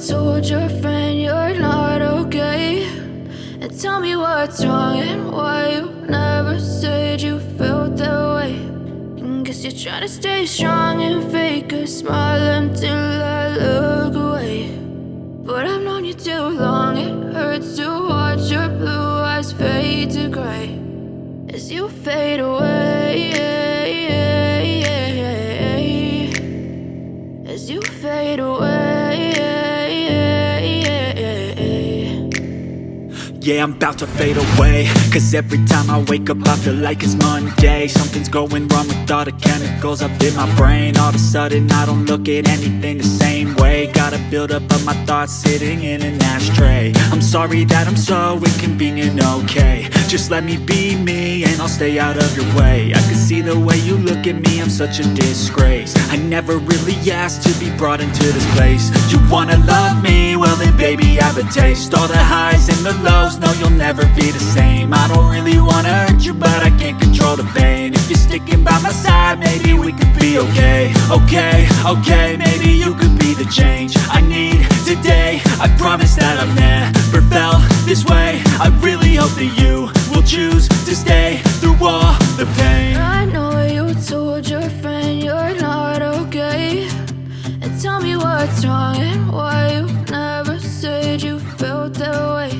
told your friend you're not okay, and tell me what's wrong and why you never said you felt that way. And guess you're trying to stay strong and fake a smile until I look away. But I've known you too long, it hurts to watch your blue eyes fade to gray as you fade away, as you fade away. Yeah, I'm about to fade away, cause every time I wake up I feel like it's Monday. Something's going wrong with all the chemicals up in my brain. All of a sudden I don't look at anything the same way. Got a buildup of my thoughts sitting in an ashtray. I'm sorry that I'm so inconvenient, okay. Just let me be me and I'll stay out of your way. I can see the way you look at me, I'm such a disgrace. I never really asked to be brought into this place. You wanna love me? Well then baby I have a taste. All the highs and the lows, no you'll never be the same. I don't really wanna hurt you but I can't control the pain. If you're sticking by my side maybe we could be okay. Okay, maybe you could be the change I need today. I promise that I've never felt this way. I really hope that you will choose to stay through all the pain. I know you told your friend you're not okay, and tell me what's wrong and why you never said you felt that way.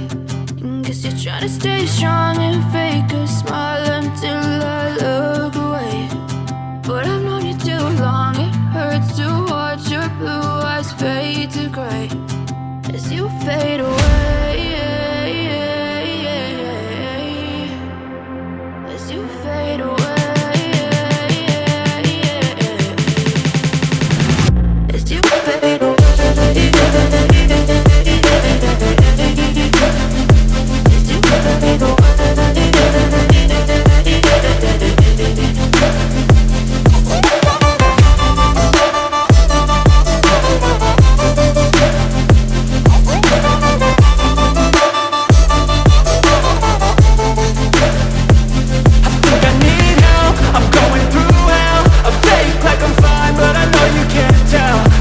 And guess you're trying to stay strong and fake a smile until I look away. But I've known you too long, it hurts to watch your blue eyes fade to gray as you fade away, as you fade away, as you fade away.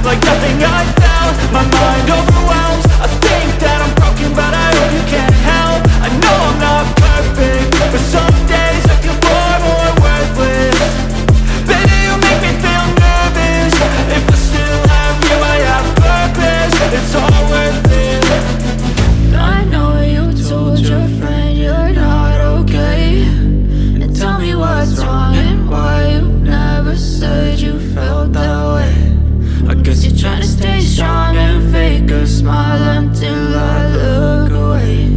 Like nothing I felt, my mind overwhelms. I think that I'm broken, but I hope you can't help. I know I'm not perfect, but some days I feel far more worthless. Baby, you make me feel nervous. If I still have you, I have purpose. It's all worth it. I know you told your friend you're not okay, and tell me what's wrong and why you never said you felt that way. I guess you're trying to stay strong and fake a smile until I look away.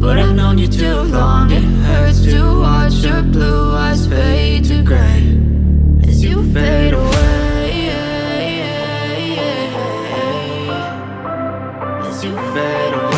But I've known you too long, it hurts to watch your blue eyes fade to gray as you fade away, as you fade away.